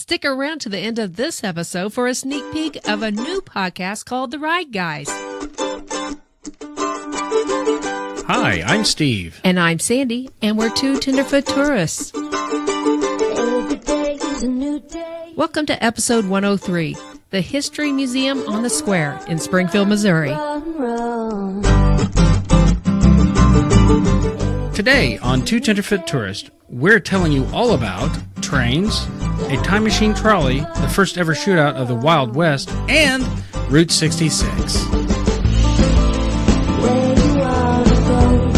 Stick around to the end of this episode for a sneak peek of a new podcast called The Ride Guys. Hi, I'm Steve. And I'm Sandy, and we're two tenderfoot tourists. Every day is a new day. Welcome to episode 103, the History Museum on the Square in Springfield, Missouri. Run. Today on Two Tenderfoot Tourists, we're telling you all about trains, a time machine trolley, the first ever shootout of the Wild West, and Route 66. Where you wanna go?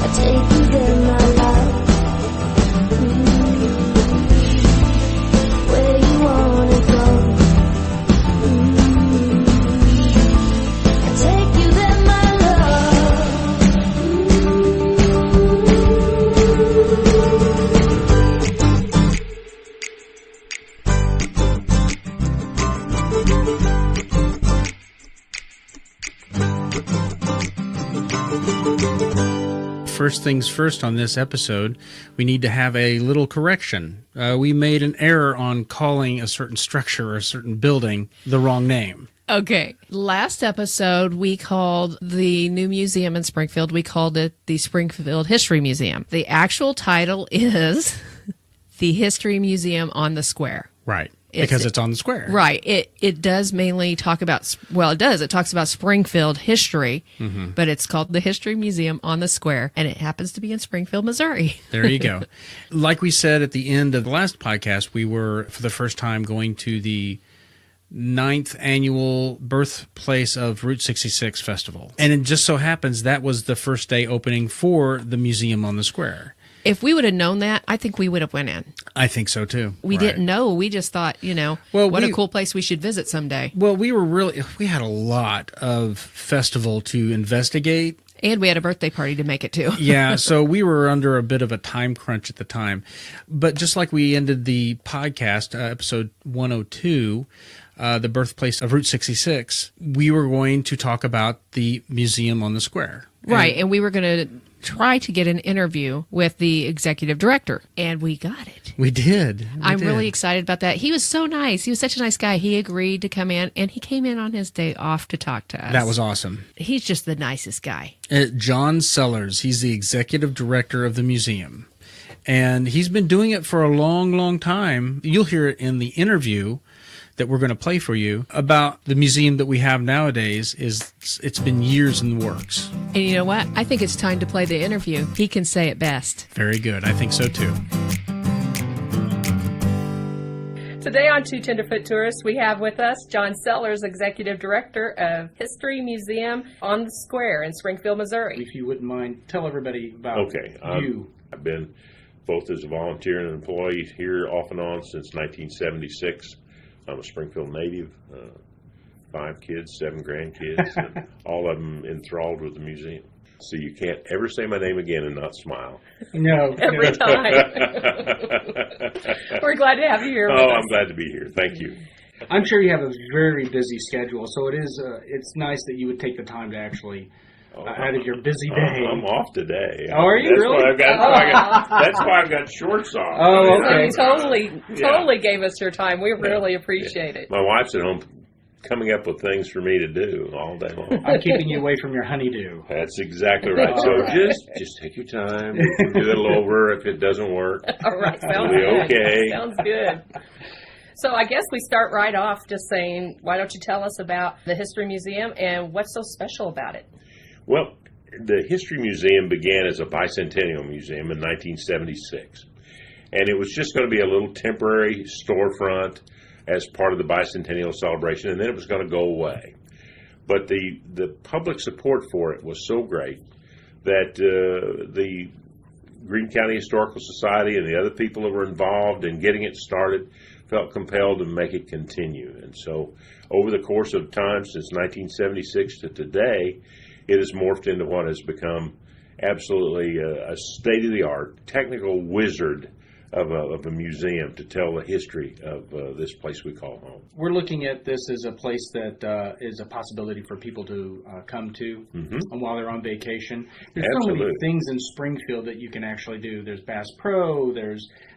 I take you there, my love. Where you wanna go? I take you there, my First things first on this episode, we need to have a little correction. We made an error on calling a certain structure or a certain building the wrong name. Okay. Last episode, we called the new museum in Springfield, we called it the Springfield History Museum. The actual title is the History Museum on the Square. Right. Because it's on the square. Right. It does mainly talk about, well, it does. It talks about Springfield history, but it's called the History Museum on the Square, and it happens to be in Springfield, Missouri. There you go. Like we said at the end of the last podcast, we were, for the first time, going to the 9th annual birthplace of Route 66 festival. And it just so happens that was the first day opening for the museum on the square. If we would have known that, I think we would have went in. I think so, too. We Right. didn't know. We just thought, what a cool place we should visit someday. Well, we had a lot of festival to investigate. And we had a birthday party to make it to. Yeah, so we were under a bit of a time crunch at the time. But just like we ended the podcast, episode 102, the birthplace of Route 66, we were going to talk about the museum on the square. Right, and we were going to try to get an interview with the executive director, and we got it. We did. I'm really excited about that. He was so nice. He was such a nice guy. He agreed to come in, and he came in on his day off to talk to us. That was awesome. He's just the nicest guy. John Sellars, he's the executive director of the museum, and he's been doing it for a long, long time. You'll hear it in the interview that we're going to play for you about the museum that we have nowadays. It's been years in the works. And you know what? I think it's time to play the interview. He can say it best. Very good. I think so too. Today on Two Tenderfoot Tourists, we have with us John Sellars, Executive Director of History Museum on the Square in Springfield, Missouri. If you wouldn't mind, tell everybody about you. I've been both as a volunteer and an employee here off and on since 1976. I'm a Springfield native, 5 kids, 7 grandkids, and all of them enthralled with the museum. So you can't ever say my name again and not smile. No. Every time. We're glad to have you here with us. I'm glad to be here. Thank you. I'm sure you have a very busy schedule, so it's nice that you would take the time to actually out of your busy day. I'm off today. Oh, are you really? That's why I've got shorts on. Oh, okay. So you totally gave us your time. We really appreciate it. My wife's at home coming up with things for me to do all day long. I'm keeping you away from your honeydew. That's exactly right. So just take your time. We can do it over if it doesn't work. All right. Sounds It'll good. be okay. Sounds good. So I guess we start right off just saying, why don't you tell us about the History Museum and what's so special about it? Well, the History Museum began as a bicentennial museum in 1976. And it was just going to be a little temporary storefront as part of the bicentennial celebration, and then it was going to go away. But the public support for it was so great that the Greene County Historical Society and the other people that were involved in getting it started felt compelled to make it continue. And so over the course of time, since 1976 to today, it has morphed into what has become absolutely a state-of-the-art technical wizard of a museum to tell the history of this place we call home. We're looking at this as a place that is a possibility for people to come to while they're on vacation. There's so many things in Springfield that you can actually do. There's Bass Pro.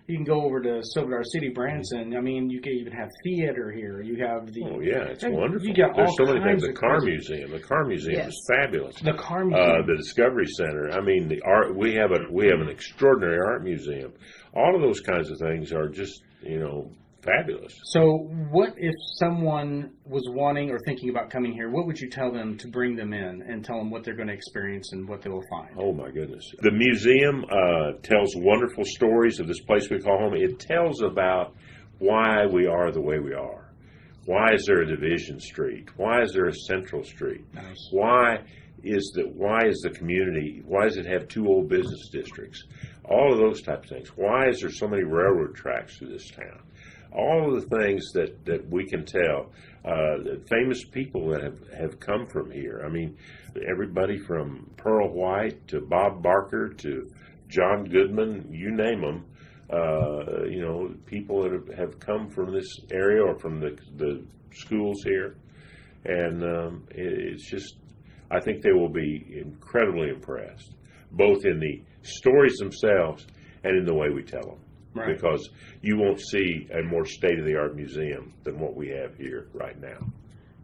You can go over to Silver City, Branson. I mean, you can even have theater here. You have the... Oh, yeah, it's wonderful. You got There's so many things. kinds The of car crazy- museum. The car museum is fabulous. The car museum. The Discovery Center. I mean, the art. We have an extraordinary art museum. All of those kinds of things are just, fabulous. So what if someone was wanting or thinking about coming here, what would you tell them to bring them in and tell them what they're going to experience and what they will find? Oh, my goodness. The museum tells wonderful stories of this place we call home. It tells about why we are the way we are. Why is there a Division Street? Why is there a Central Street? Nice. Why is the community, why does it have two old business districts? All of those types of things. Why is there so many railroad tracks through this town? All of the things that we can tell. Famous people that have come from here. I mean, everybody from Pearl White to Bob Barker to John Goodman, you name them. People that have come from this area or from the schools here. And it's just, I think they will be incredibly impressed, both in the stories themselves and in the way we tell them. Right. Because you won't see a more state-of-the-art museum than what we have here right now.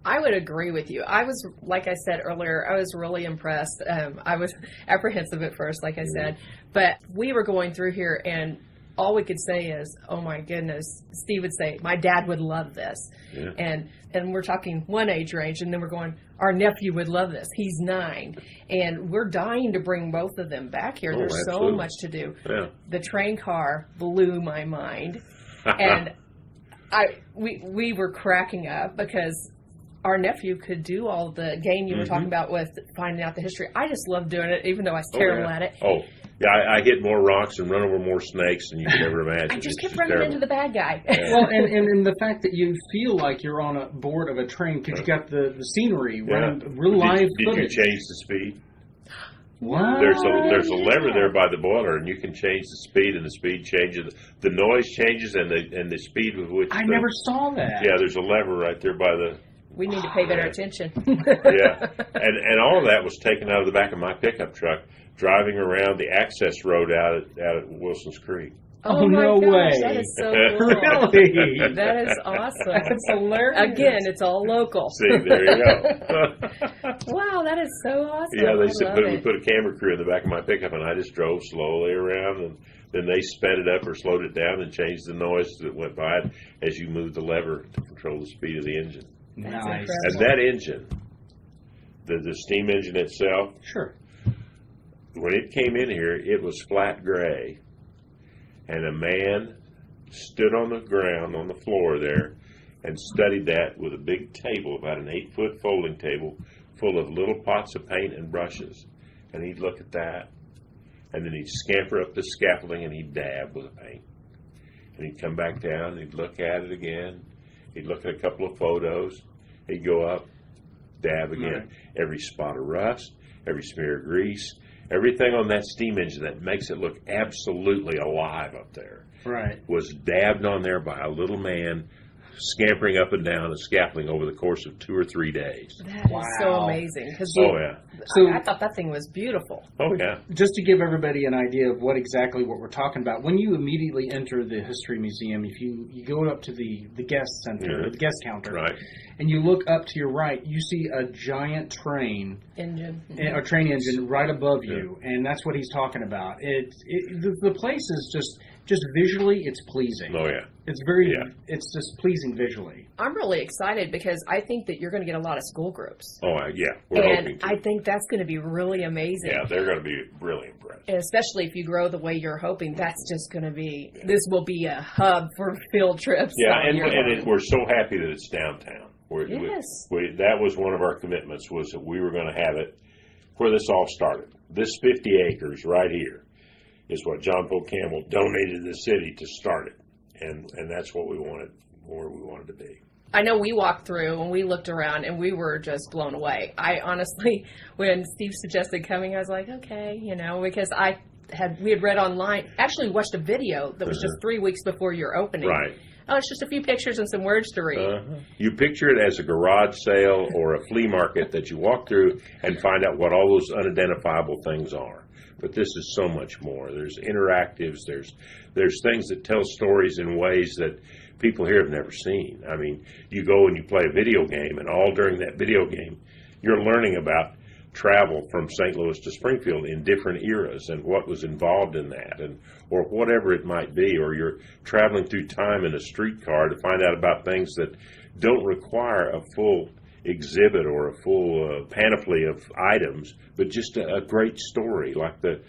I would agree with you. I was, like I said earlier, I was really impressed. I was apprehensive at first, like I said, but we were going through here and all we could say is, oh my goodness, Steve would say, my dad would love this. Yeah. And we're talking one age range, and then we're going, our nephew would love this. He's 9. And we're dying to bring both of them back here. There's absolutely so much to do. Yeah. The train car blew my mind. And we were cracking up because our nephew could do all the game you were talking about with finding out the history. I just love doing it, even though I was terrible at it. Oh, yeah, I hit more rocks and run over more snakes than you could ever imagine. I just kept running into the bad guy. Yeah. Well, and the fact that you feel like you're on a board of a train because you got the scenery, running real live footage. Did you change the speed? What? There's a lever there by the boiler, and you can change the speed, and the speed changes. The noise changes, and the speed with which. I never saw that. Yeah, there's a lever right there by the. We need to pay better attention. Yeah, and all of that was taken out of the back of my pickup truck, driving around the access road out at Wilson's Creek. Oh no gosh, way! That is so Really? cool. That is awesome. That's hilarious. Again, it's all local. See, there you go. Wow, that is so awesome. Yeah, we put a camera crew in the back of my pickup, and I just drove slowly around, and then they sped it up or slowed it down and changed the noise that went by it as you moved the lever to control the speed of the engine. Nice. And that engine, the steam engine itself, sure. When it came in here, it was flat gray. And a man stood on the ground, on the floor there, and studied that with a big table, about an 8-foot folding table, full of little pots of paint and brushes. And he'd look at that, and then he'd scamper up the scaffolding, and he'd dab with the paint. And he'd come back down, and he'd look at it again. He'd look at a couple of photos. He'd go up, dab again. Right. Every spot of rust, every smear of grease, everything on that steam engine that makes it look absolutely alive up there, right, was dabbed on there by a little man scampering up and down the scaffolding over the course of 2 or 3 days. That is so amazing. I thought that thing was beautiful. Oh, yeah. Just to give everybody an idea of what we're talking about, when you immediately enter the History Museum, if you go up to the guest center, the guest counter, right, and you look up to your right, you see a giant train engine right above you, and that's what he's talking about. The place is just visually, it's pleasing. Oh, yeah. It's just pleasing visually. I'm really excited because I think that you're going to get a lot of school groups. Oh, yeah. We're hoping to. I think that's going to be really amazing. Yeah, they're going to be really impressed. And especially if you grow the way you're hoping, that's just going to be, this will be a hub for field trips. Yeah, and we're so happy that it's downtown. Yes. That was one of our commitments, was that we were going to have it where this all started. This 50 acres right here is what John Poe Campbell donated to the city to start it. And that's what we wanted, where we wanted to be. I know we walked through and we looked around and we were just blown away. I honestly, when Steve suggested coming, I was like, okay, because I we had read online, actually watched a video that was just 3 weeks before your opening. Right. Oh, it's just a few pictures and some words to read. You picture it as a garage sale or a flea market that you walk through and find out what all those unidentifiable things are. But this is so much more. There's interactives. There's things that tell stories in ways that people here have never seen. I mean, you go and you play a video game, and all during that video game, you're learning about travel from St. Louis to Springfield in different eras and what was involved in that, and or whatever it might be, or you're traveling through time in a streetcar to find out about things that don't require a full exhibit or a full panoply of items, but just a great story like the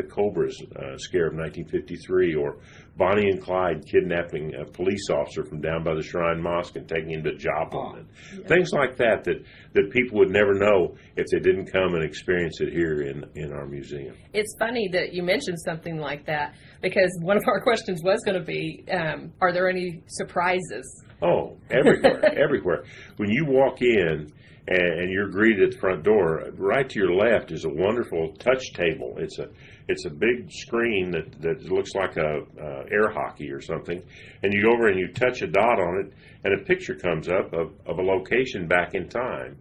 Cobras scare of 1953, or Bonnie and Clyde kidnapping a police officer from down by the Shrine Mosque and taking him to Joplin. Things like that people would never know if they didn't come and experience it here in our museum. It's funny that you mentioned something like that, because one of our questions was going to be, are there any surprises? Oh, everywhere, everywhere. When you walk in and you're greeted at the front door, right to your left is a wonderful touch table. It's a big screen that looks like a air hockey or something, and you go over and you touch a dot on it, and a picture comes up of a location back in time.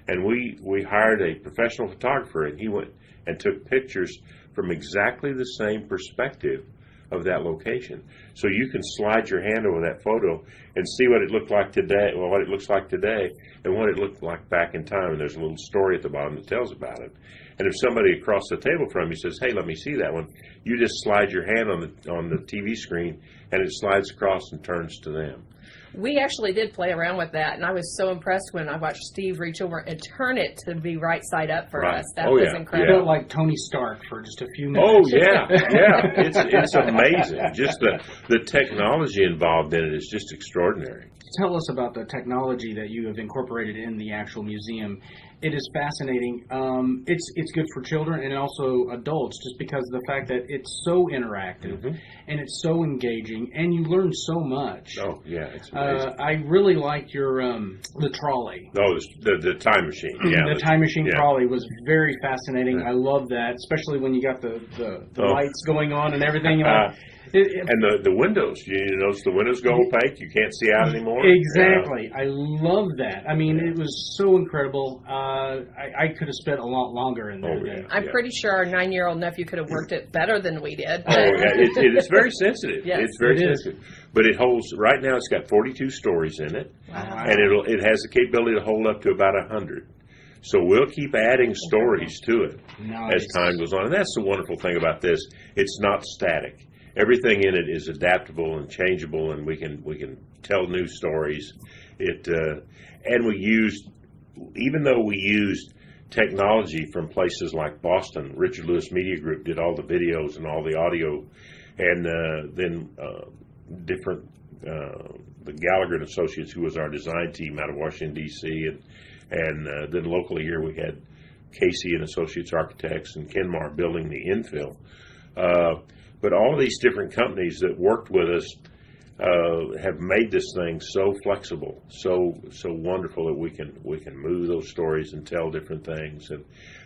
And we hired a professional photographer, and he went and took pictures from exactly the same perspective of that location. So you can slide your hand over that photo and see what it looked like today, well, what it looks like today, and what it looked like back in time. And there's a little story at the bottom that tells about it. And if somebody across the table from you says, "Hey, let me see that one," you just slide your hand on the TV screen, and it slides across and turns to them. We actually did play around with that, and I was so impressed when I watched Steve reach over and turn it to be right side up for us. That was incredible. I felt like Tony Stark for just a few minutes. Oh, yeah, yeah. It's amazing. Just the technology involved in it is just extraordinary. Tell us about the technology that you have incorporated in the actual museum. It is fascinating. It's good for children and also adults, just because of the fact that it's so interactive and it's so engaging, and you learn so much. Oh, yeah, it's amazing. I really liked your the trolley. Oh, the time machine. Yeah, the time machine trolley was very fascinating. I love that, especially when you got the lights going on and everything. And the windows, you notice the windows go opaque. You can't see out anymore. Exactly. I love that. I mean, it was so incredible. I could have spent a lot longer in there. I'm pretty sure our 9-year-old nephew could have worked it better than we did. Oh, yeah. It's very sensitive. Yes, it's very sensitive. But it holds, right now it's got 42 stories in it. Wow. And it has the capability to hold up to about 100. So we'll keep adding stories to it as time goes on. And that's the wonderful thing about this. It's not static. Everything in it is adaptable and changeable, and we can tell new stories. And we used, even though we used technology from places like Boston, Richard Lewis Media Group did all the videos and all the audio, and then the Gallagher and Associates, who was our design team out of Washington D.C., and then locally here we had Casey and Associates Architects and Kenmar building the infill. But all of these different companies that worked with us have made this thing so flexible, so wonderful that we can move those stories and tell different things.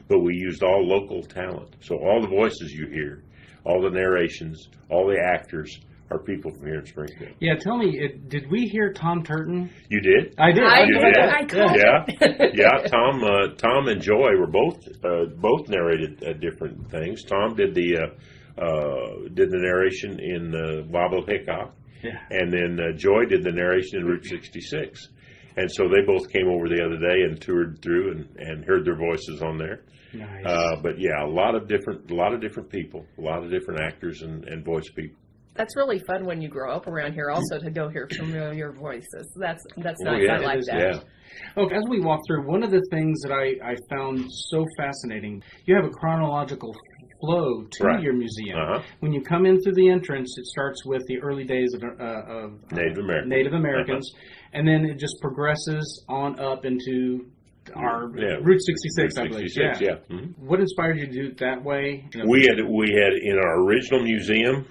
But we used all local talent, so all the voices you hear, all the narrations, all the actors are people from here in Springfield. Yeah, tell me, did we hear Tom Turton? You did? I did. I did. Yeah. Tom and Joy were both narrated different things. Tom did the narration in Wobble Hickok, and then Joy did the narration in Route 66. And so they both came over the other day and toured through and heard their voices on there. Nice. But yeah, a lot of different people, a lot of different actors and voice people. That's really fun when you grow up around here also to go hear familiar voices. That's nice. Yeah, I like that. Yeah. Okay, as we walk through, one of the things that I found so fascinating, you have a chronological flow to your museum. When you come in through the entrance, it starts with the early days of Native Americans, and then it just progresses on up into Route 66, I believe. 66, yeah. Mm-hmm. What inspired you to do it that way? We had in our original museum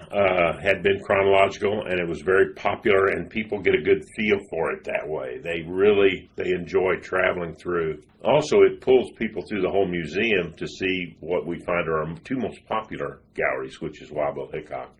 had been chronological, and it was very popular, and people get a good feel for it that way. They enjoy traveling through. Also, it pulls people through the whole museum to see what we find are our two most popular galleries, which is Wild Bill Hickok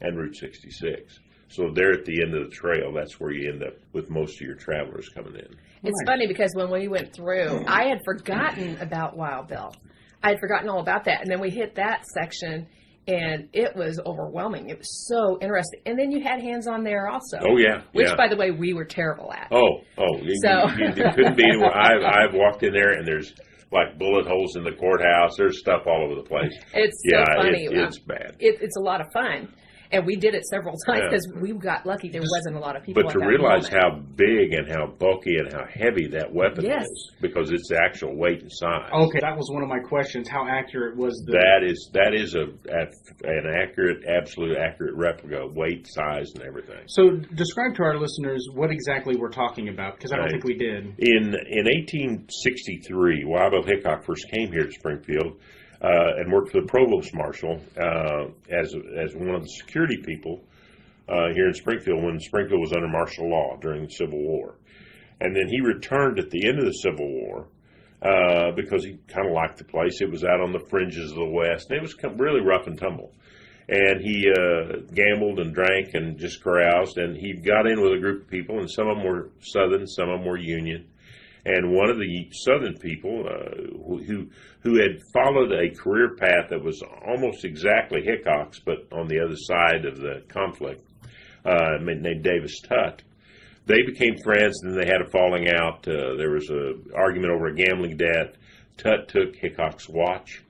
and Route 66. So there at the end of the trail, that's where you end up with most of your travelers coming in. It's funny because when we went through, I had forgotten about Wild Bill. I had forgotten all about that. And then we hit that section, and it was overwhelming. It was so interesting. And then you had hands-on there also. Oh, yeah. Which, by the way, we were terrible at. You couldn't be anywhere. I've walked in there, and there's like bullet holes in the courthouse. There's stuff all over the place. It's so funny. It's bad. It's a lot of fun. And we did it several times because we got lucky. There wasn't a lot of people. But to realize how big and how bulky and how heavy that weapon is, because it's the actual weight and size. Okay, that was one of my questions. How accurate was the? That is an accurate, absolute accurate replica, weight, size, and everything. So describe to our listeners what exactly we're talking about, because I don't think we did. In 1863, Wild Bill Hickok first came here to Springfield. And worked for the provost marshal as one of the security people here in Springfield when Springfield was under martial law during the Civil War. And then he returned at the end of the Civil War because he kind of liked the place. It was out on the fringes of the West, and it was really rough and tumble. And he gambled and drank and just caroused, and he got in with a group of people, and some of them were Southern, some of them were Union. And one of the Southern people who had followed a career path that was almost exactly Hickok's, but on the other side of the conflict, named Davis Tutt, they became friends, and then they had a falling out. There was an argument over a gambling debt. Tutt took Hickok's watch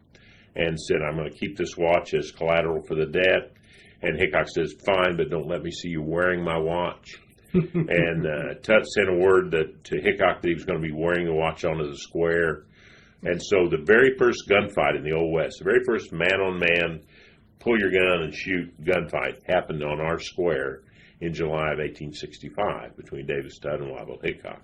and said, "I'm going to keep this watch as collateral for the debt." And Hickok says, "Fine, but don't let me see you wearing my watch." And Tutt sent a word to Hickok that he was going to be wearing the watch onto the square. And so the very first gunfight in the Old West, the very first man-on-man, pull your gun and shoot gunfight happened on our square in July of 1865 between Davis Tutt and Wild Bill Hickok.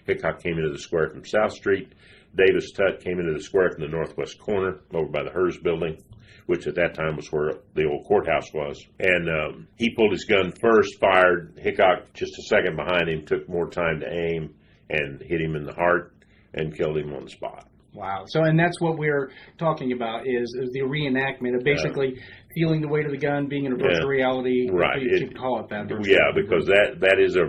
Hickok came into the square from South Street. Davis Tutt came into the square from the northwest corner over by the Hearst building, which at that time was where the old courthouse was. And he pulled his gun first, fired. Hickok, just a second behind him, took more time to aim and hit him in the heart and killed him on the spot. Wow. So, and that's what we're talking about is the reenactment of basically feeling the weight of the gun, being in a virtual reality. Right. You could call it that. Because that is a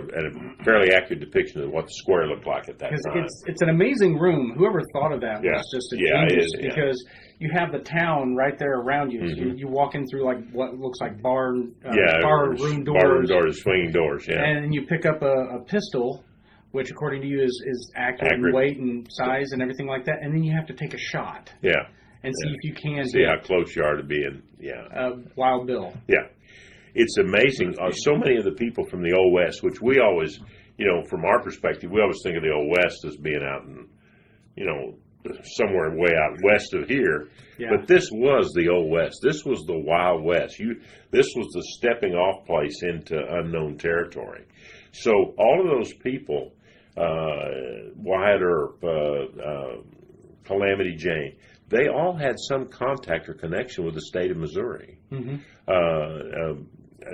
fairly accurate depiction of what the square looked like at that time. It's an amazing room. Whoever thought of that was just a genius because you have the town right there around you. Mm-hmm. So you walk in through like what looks like bar room doors. Bar room doors, swinging doors, And you pick up a pistol, which according to you is accurate in weight and size and everything like that, and then you have to take a shot. Yeah. And see if you can see how close you are to being, Wild Bill. Yeah. It's amazing. So many of the people from the Old West, which we always, from our perspective, we always think of the Old West as being out in, somewhere way out west of here. Yeah. But this was the Old West. This was the Wild West. This was the stepping off place into unknown territory. So all of those people, Wyatt Earp, Calamity Jane, they all had some contact or connection with the state of Missouri. Mm-hmm.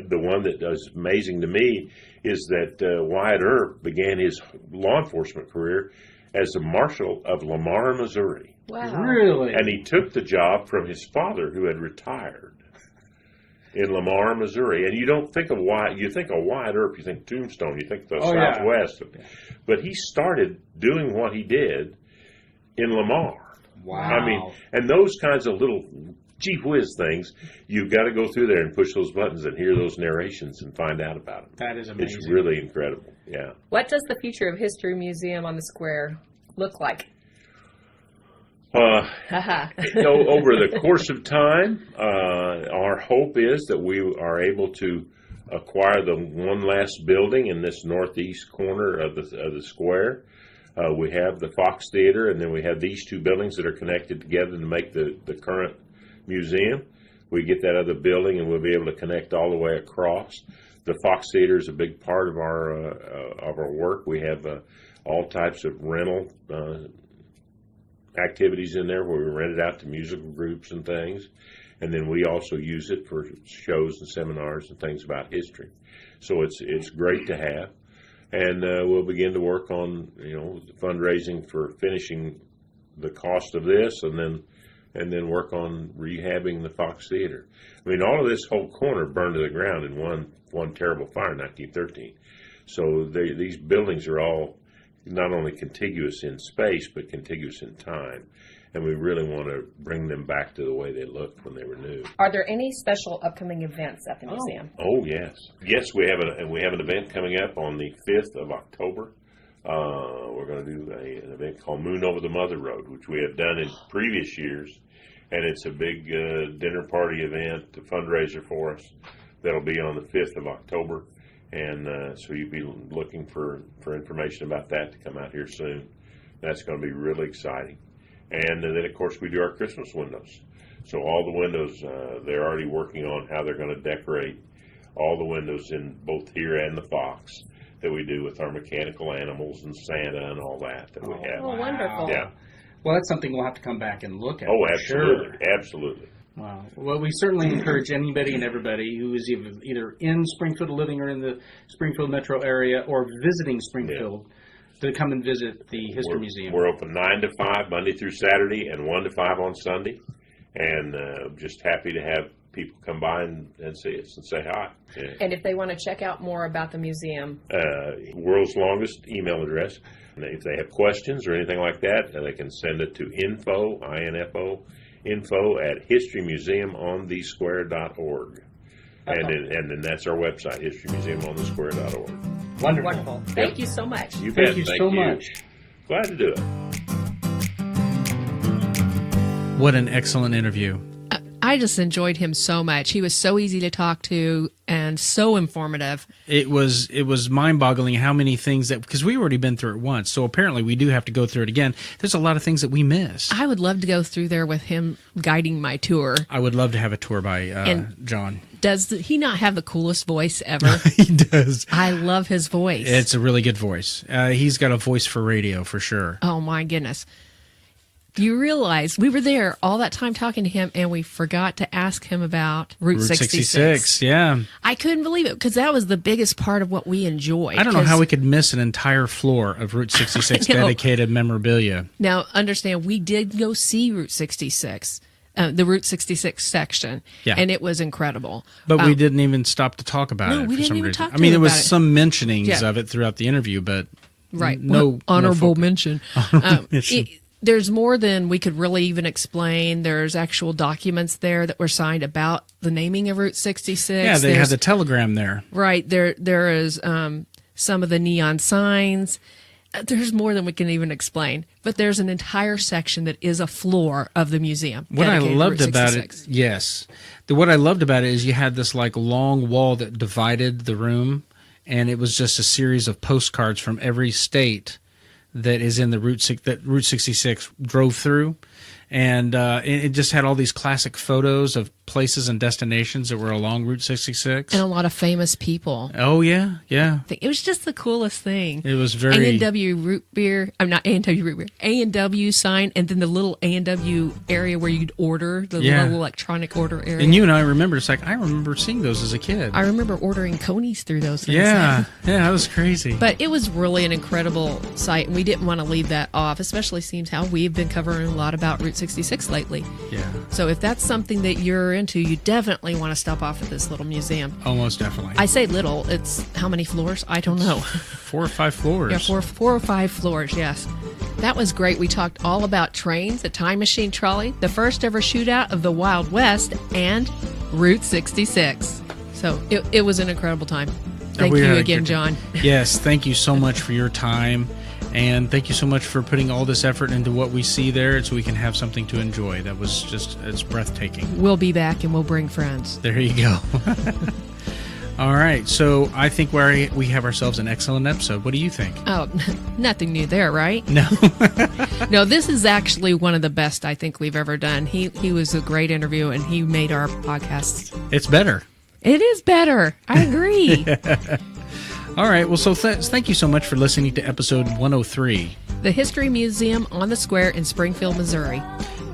The one that is amazing to me is that Wyatt Earp began his law enforcement career as a marshal of Lamar, Missouri. Wow. Really? And he took the job from his father, who had retired in Lamar, Missouri. And you don't think of Wyatt, you think of Wyatt Earp, you think Tombstone, you think the Southwest. Yeah. But he started doing what he did in Lamar. Wow. I mean, and those kinds of little gee whiz things, you've got to go through there and push those buttons and hear those narrations and find out about them. That is amazing. It's really incredible, yeah. What does the future of History Museum on the Square look like? Over the course of time, our hope is that we are able to acquire the one last building in this northeast corner of the square. We have the Fox Theater, and then we have these two buildings that are connected together to make the current museum. We get that other building, and we'll be able to connect all the way across. The Fox Theater is a big part of our work. We have all types of rental activities in there where we rent it out to musical groups and things. And then we also use it for shows and seminars and things about history. So it's great to have. And we'll begin to work on, fundraising for finishing the cost of this, and then work on rehabbing the Fox Theater. I mean, all of this whole corner burned to the ground in one terrible fire in 1913. So these buildings are all not only contiguous in space, but contiguous in time. And we really want to bring them back to the way they looked when they were new. Are there any special upcoming events at the museum? Oh, yes. Yes, we have an event coming up on the 5th of October. We're going to do an event called Moon Over the Mother Road, which we have done in previous years. And it's a big dinner party event, a fundraiser for us. That'll be on the 5th of October. And so you'll be looking for information about that to come out here soon. That's going to be really exciting. And then, of course, we do our Christmas windows. So all the windows, they're already working on how they're going to decorate all the windows in both here and the Fox that we do with our mechanical animals and Santa and all that we have. Oh, wonderful. Yeah. Well, that's something we'll have to come back and look at. Oh, absolutely. Sure. Absolutely. Wow. Well, we certainly encourage anybody and everybody who is either in Springfield, living or in the Springfield metro area, or visiting Springfield to come and visit the History Museum. We're open 9 to 5 Monday through Saturday and 1 to 5 on Sunday. And just happy to have people come by and see us and say hi. Yeah. And if they want to check out more about the museum? World's longest email address. And if they have questions or anything like that, they can send it to info at historymuseumonthesquare.org. And then that's our website, historymuseumonthesquare.org. Wonderful. Thank you so much. You bet. Thank you so much. Glad to do it. What an excellent interview. I just enjoyed him so much. He was so easy to talk to and so informative. It was mind-boggling how many things because we already been through it once, so apparently we do have to go through it again. There's a lot of things that we missed. I would love to go through there with him guiding my tour. I would love to have a tour by John. Does he not have the coolest voice ever? He does. I love his voice. It's a really good voice. He's got a voice for radio for sure. Oh my goodness. You realize we were there all that time talking to him, and we forgot to ask him about Route 66. Yeah. I couldn't believe it, because that was the biggest part of what we enjoyed. I don't know how we could miss an entire floor of Route 66 dedicated memorabilia. Now, understand, we did go see Route 66, the Route 66 section, and it was incredible. But we didn't even stop to talk about it for some reason. I mean, there was some mentionings of it throughout the interview, but no honorable mention. There's more than we could really even explain. There's actual documents there that were signed about the naming of Route 66. Yeah, they had the telegram there. Right. There is some of the neon signs. There's more than we can even explain. But there's an entire section that is a floor of the museum. What I loved about it, what I loved about it is you had this like long wall that divided the room, and it was just a series of postcards from every state that is in the Route 66 drove through, and it just had all these classic photos of places and destinations that were along Route 66. And a lot of famous people. Oh, yeah, yeah. It was just the coolest thing. It was very... A&W root beer, I'm not A&W root beer, A&W sign, and then the little A&W area where you'd order, the little electronic order area. And you and I remember, it's like, I remember seeing those as a kid. I remember ordering conies through those things. Yeah, that was crazy. But it was really an incredible site, and we didn't want to leave that off, especially seems how we've been covering a lot about Route 66 lately. Yeah. So if that's something that you're into, you definitely want to stop off at this little museum. Almost definitely. I say little. It's how many floors? I don't know. 4 or 5 floors. Yeah, four or five floors, yes. That was great. We talked all about trains, the time machine trolley, the first ever shootout of the Wild West, and Route 66. So it was an incredible time. Thank you again, John. Yes, thank you so much for your time. And thank you so much for putting all this effort into what we see there so we can have something to enjoy. That was just, it's breathtaking. We'll be back and we'll bring friends. There you go. All right. So I think we have ourselves an excellent episode. What do you think? Oh, nothing new there, right? No. No, this is actually one of the best I think we've ever done. He was a great interview, and he made our podcast. It's better. It is better. I agree. All right. Well, so thank you so much for listening to episode 103. the History Museum on the Square in Springfield, Missouri.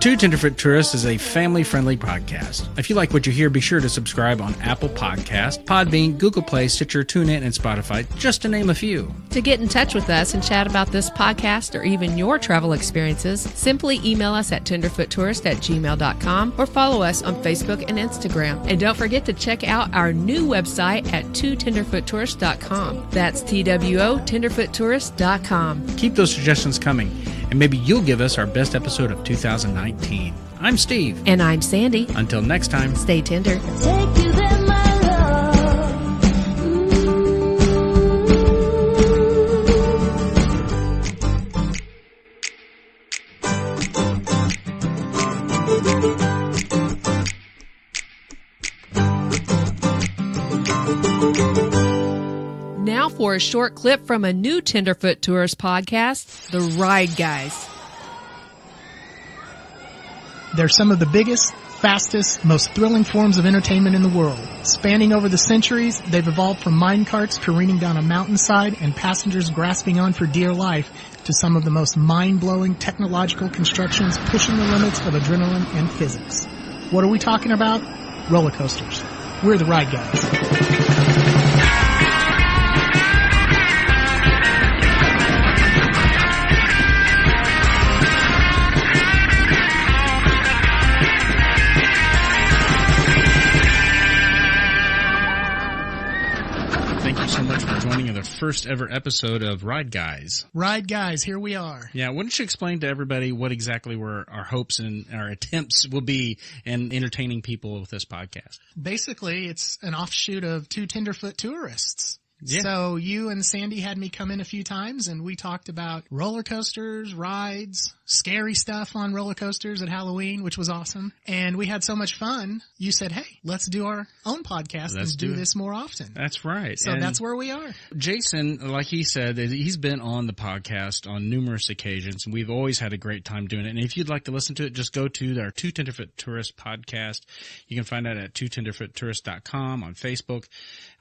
Two Tenderfoot Tourists is a family-friendly podcast. If you like what you hear, be sure to subscribe on Apple Podcast, Podbean, Google Play, Stitcher, TuneIn, and Spotify, just to name a few. To get in touch with us and chat about this podcast or even your travel experiences, simply email us at tenderfoottourist@gmail.com or follow us on Facebook and Instagram. And don't forget to check out our new website at twotenderfoottourist.com. That's TWO, tenderfoottourist.com. Keep those suggestions coming, and maybe you'll give us our best episode of 2019. I'm Steve. And I'm Sandy. Until next time, stay tender. Take you there, my love. Now for a short clip from a new Tenderfoot Tourist podcast, The Ride Guys. They're some of the biggest, fastest, most thrilling forms of entertainment in the world. Spanning over the centuries, they've evolved from mine carts careening down a mountainside and passengers grasping on for dear life to some of the most mind-blowing technological constructions pushing the limits of adrenaline and physics. What are we talking about? Roller coasters. We're the Ride Guys. Joining the first ever episode of Ride Guys. Ride Guys, here we are. Yeah, why don't you explain to everybody what exactly were our hopes and our attempts will be in entertaining people with this podcast? Basically, it's an offshoot of Two Tenderfoot Tourists. Yeah. So you and Sandy had me come in a few times and we talked about roller coasters, rides, scary stuff on roller coasters at Halloween, which was awesome. And we had so much fun. You said, hey, let's do our own podcast and do this more often. That's right. So that's where we are. Jason, like he said, he's been on the podcast on numerous occasions and we've always had a great time doing it. And if you'd like to listen to it, just go to our Two Tenderfoot Tourist podcast. You can find that at twotenderfoottourist.com, on Facebook,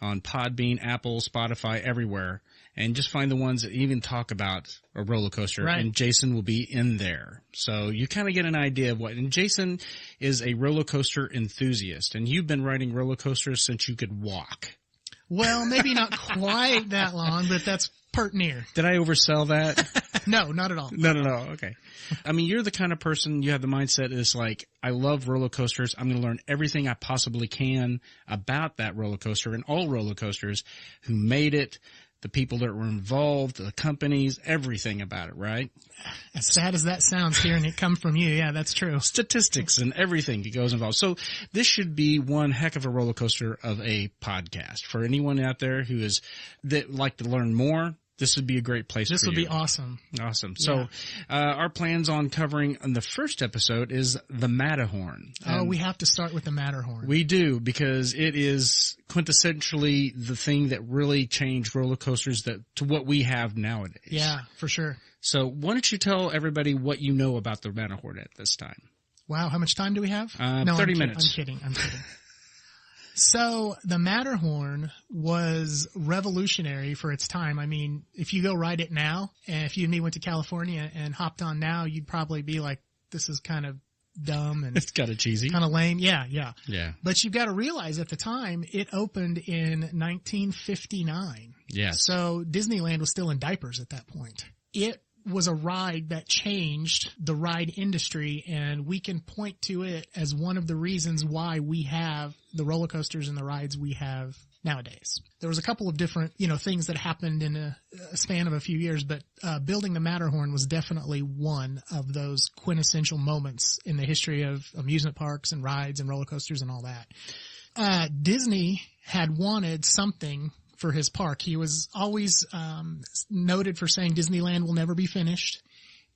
on Podbean, Apple, Spotify, everywhere, and just find the ones that even talk about a roller coaster, right. And Jason will be in there. So you kind of get an idea of what, and Jason is a roller coaster enthusiast, and you've been riding roller coasters since you could walk. Well, maybe not quite that long, but that's pert near. Did I oversell that? No, not at all. No. Okay. I mean, you're the kind of person, you have the mindset is like, I love roller coasters. I'm going to learn everything I possibly can about that roller coaster and all roller coasters, who made it, the people that were involved, the companies, everything about it, right? As sad as that sounds, hearing it come from you, yeah, that's true. Statistics and everything that goes involved. So this should be one heck of a roller coaster of a podcast. For anyone out there that like to learn more, this would be a great place for you. This would be awesome. Awesome. So our plans on covering on the first episode is the Matterhorn. Oh, we have to start with the Matterhorn. We do, because it is quintessentially the thing that really changed roller coasters to what we have nowadays. Yeah, for sure. So why don't you tell everybody what you know about the Matterhorn at this time? Wow, how much time do we have? 30 minutes. I'm kidding. So the Matterhorn was revolutionary for its time. I mean, if you go ride it now, and if you and me went to California and hopped on now, you'd probably be like, this is kind of dumb and it's kind of cheesy, kind of lame. Yeah. But you've got to realize at the time it opened in 1959. Yes. So Disneyland was still in diapers at that point. It was a ride that changed the ride industry, and we can point to it as one of the reasons why we have the roller coasters and the rides we have nowadays. There was a couple of different, things that happened in a span of a few years, but building the Matterhorn was definitely one of those quintessential moments in the history of amusement parks and rides and roller coasters and all that. Disney had wanted something for his park. He was always noted for saying Disneyland will never be finished,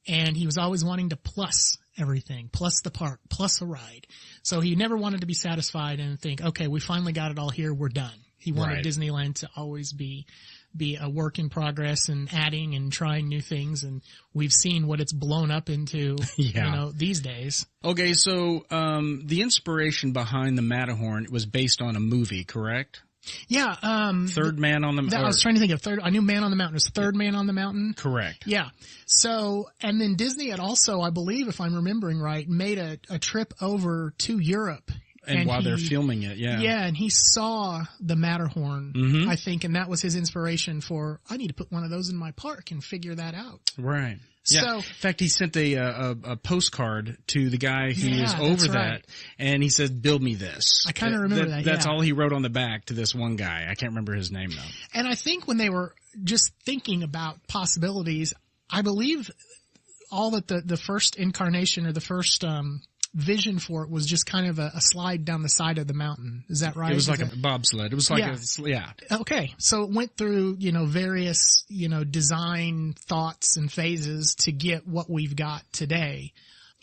and he was always wanting to plus everything, plus the park, plus a ride. So he never wanted to be satisfied and think, okay, we finally got it all here, we're done. He wanted Disneyland to always be a work in progress and adding and trying new things, and we've seen what it's blown up into these days. Okay, so the inspiration behind the Matterhorn was based on a movie, correct? Yeah. Third Man on the... I was trying to think of third. I knew Man on the Mountain. It was Third Man on the Mountain. Correct. Yeah. So, and then Disney had also, I believe, if I'm remembering right, made a trip over to Europe. And while they're filming it, yeah. Yeah, and he saw the Matterhorn, I think, and that was his inspiration for, I need to put one of those in my park and figure that out. Right. Yeah. So, in fact, he sent a postcard to the guy who was over that, and he said, "Build me this." I kind of remember that. That's all he wrote on the back to this one guy. I can't remember his name though. And I think when they were just thinking about possibilities, I believe all that the first incarnation or the first vision for it was just kind of a slide down the side of the mountain. Is that right? It was like a bobsled. It was like Okay. So it went through, various, design thoughts and phases to get what we've got today.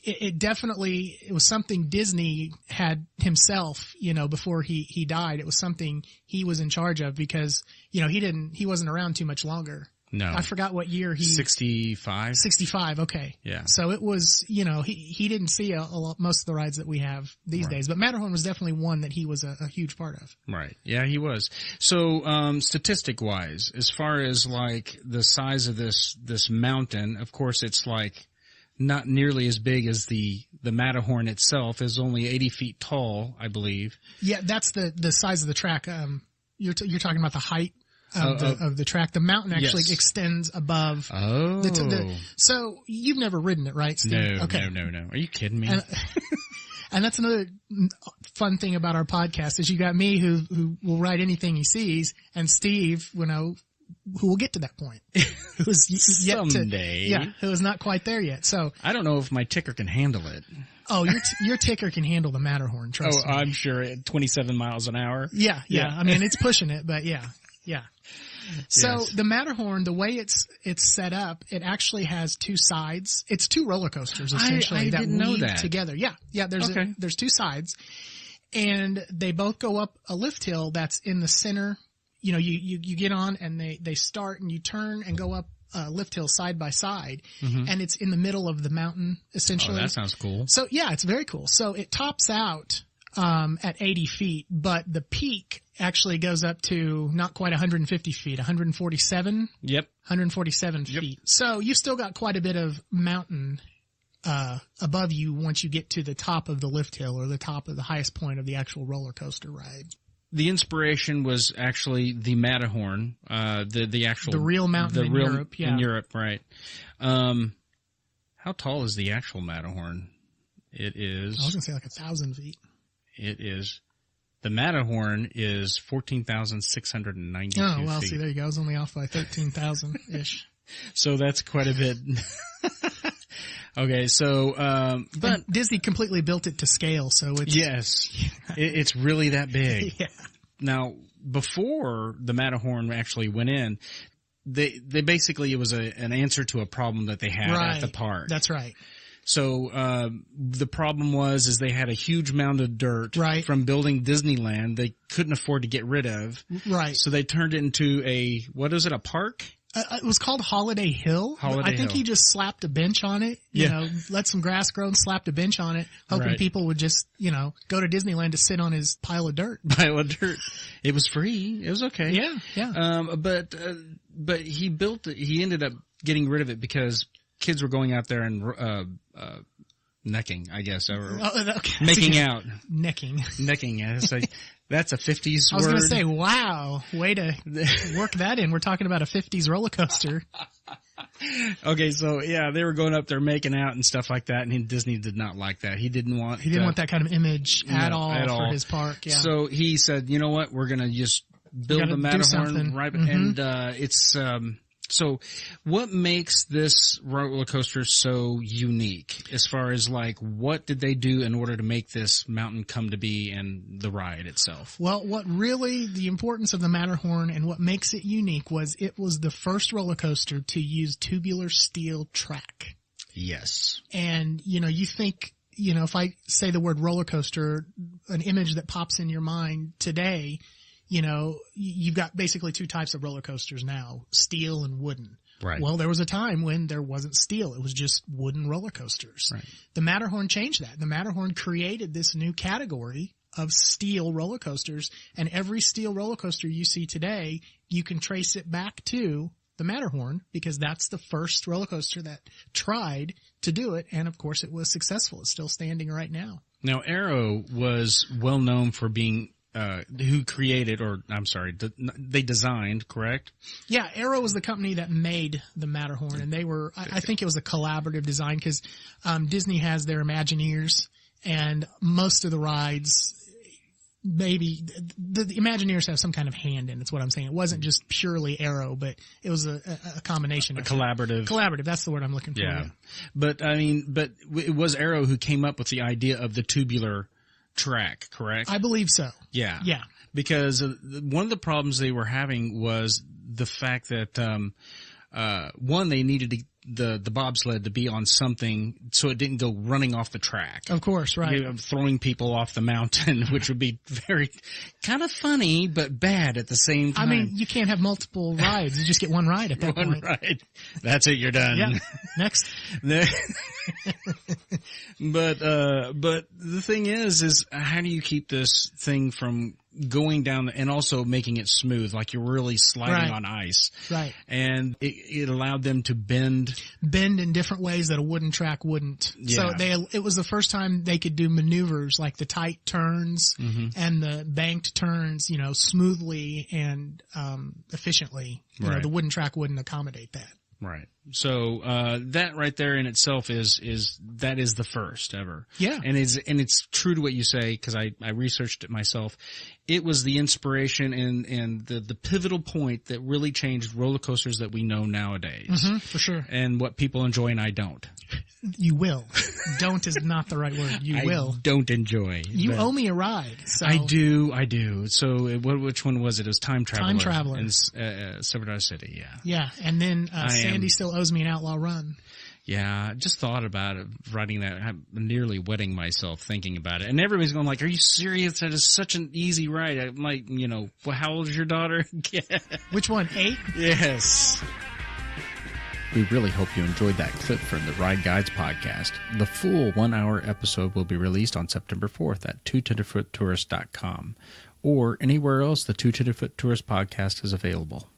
It definitely, it was something Disney had himself, before he died. It was something he was in charge of because, he wasn't around too much longer. No. I forgot what year 65. 65, okay. Yeah. So it was, he didn't see a lot, most of the rides that we have these days, but Matterhorn was definitely one that he was a huge part of. Right. Yeah, he was. So, statistic-wise, as far as like the size of this mountain, of course it's like not nearly as big as the Matterhorn itself. Is only 80 feet tall, I believe. Yeah, that's the size of the track. You're talking about the height of the track. The mountain actually extends above. Oh. So you've never ridden it, right, Steve? No, okay. No. Are you kidding me? And that's another fun thing about our podcast is you got me who will ride anything he sees, and Steve, who will get to that point. Who's yet Someday. Who is not quite there yet. So I don't know if my ticker can handle it. Oh, your ticker can handle the Matterhorn, trust me. I'm sure at 27 miles an hour. Yeah. I mean, it's pushing it, but yeah. So the Matterhorn, the way it's set up, it actually has two sides. It's two roller coasters essentially that weave together. Yeah. There's two sides, and they both go up a lift hill that's in the center. You get on and they start and you turn and go up a lift hill side by side, and it's in the middle of the mountain essentially. Oh, that sounds cool. So yeah, it's very cool. So it tops out at 80 feet, but the peak actually goes up to not quite 150 feet, 147. Yep. 147 feet. So you've still got quite a bit of mountain above you once you get to the top of the lift hill or the top of the highest point of the actual roller coaster ride. The inspiration was actually the Matterhorn, the real mountain in Europe. Yeah. In Europe, right. How tall is the actual Matterhorn? It is. I was going to say like 1,000 feet. It is. The Matterhorn is 14,692 feet. Oh, well, see, there you go. I was only off by 13,000-ish. So that's quite a bit. Okay, so, but Disney completely built it to scale, so it's... Yes. It's really that big. Yeah. Now, before the Matterhorn actually went in, they basically, it was an answer to a problem that they had at the park. That's right. So, the problem is they had a huge mound of dirt from building Disneyland they couldn't afford to get rid of. Right. So they turned it into a park? It was called Holiday Hill. I think he just slapped a bench on it, let some grass grow and slapped a bench on it, hoping people would just, go to Disneyland to sit on his pile of dirt. It was free. It was okay. Yeah. But he built it. He ended up getting rid of it because kids were going out there and, necking, I guess, or making out. Necking. That's a 50s word. I was going to say, wow, way to work that in. We're talking about a 50s roller coaster. Okay, so they were going up there making out and stuff like that, and Disney did not like that. He didn't want that kind of image at all for his park. Yeah. So he said, you know what, we're going to just build the Matterhorn, right? And it's so what makes this roller coaster so unique as far as like what did they do in order to make this mountain come to be and the ride itself? Well, what really the importance of the Matterhorn and what makes it unique was it was the first roller coaster to use tubular steel track. Yes. And, you think, if I say the word roller coaster, an image that pops in your mind today, you've got basically two types of roller coasters now, steel and wooden. Right. Well, there was a time when there wasn't steel. It was just wooden roller coasters. Right. The Matterhorn changed that. The Matterhorn created this new category of steel roller coasters, and every steel roller coaster you see today, you can trace it back to the Matterhorn, because that's the first roller coaster that tried to do it, and of course it was successful. It's still standing right now. Now, Arrow was well known for being who created, they designed, correct? Yeah, Arrow was the company that made the Matterhorn, and they were, I think it was a collaborative design, because Disney has their Imagineers, and most of the rides, maybe the Imagineers have some kind of hand in. It's what I'm saying. It wasn't just purely Arrow, but it was a combination. A collaborative. Collaborative. That's the word I'm looking for. Yeah. But it was Arrow who came up with the idea of the tubular track, correct? I believe so. Yeah. Yeah. Because one of the problems they were having was the fact that, one, they needed the bobsled to be on something so it didn't go running off the track. Of course, right. You know, throwing people off the mountain, which would be very kind of funny but bad at the same time. I mean, you can't have multiple rides. You just get one ride at that point. One ride. That's it. You're done. Yeah. Next. But the thing is how do you keep this thing from going down and also making it smooth, like you're really sliding on ice. Right. And it allowed them to bend in different ways that a wooden track wouldn't. Yeah. So it was the first time they could do maneuvers like the tight turns and the banked turns, smoothly and efficiently. You know, the wooden track wouldn't accommodate that. Right. So that right there in itself is the first ever. Yeah. And it's true to what you say, because I researched it myself. It was the inspiration and the pivotal point that really changed roller coasters that we know nowadays. Mm-hmm, for sure. And what people enjoy and I don't. You will. Don't is not the right word. You will. I don't enjoy. You owe me a ride. So. I do. So which one was it? It was Time Traveler. Time Traveler. In Silver City, yeah. Yeah, and then Sandy still owes me an Outlaw Run. Yeah, I just thought about it, writing that. I'm nearly wetting myself thinking about it. And everybody's going like, are you serious? That is such an easy ride. I'm like, well, how old is your daughter? Which one, 8? Yes. We really hope you enjoyed that clip from the Ride Guides podcast. The full 1-hour episode will be released on September 4th at 2tenderfoottourist.com or anywhere else the 2 Tenderfoot Tourist podcast is available.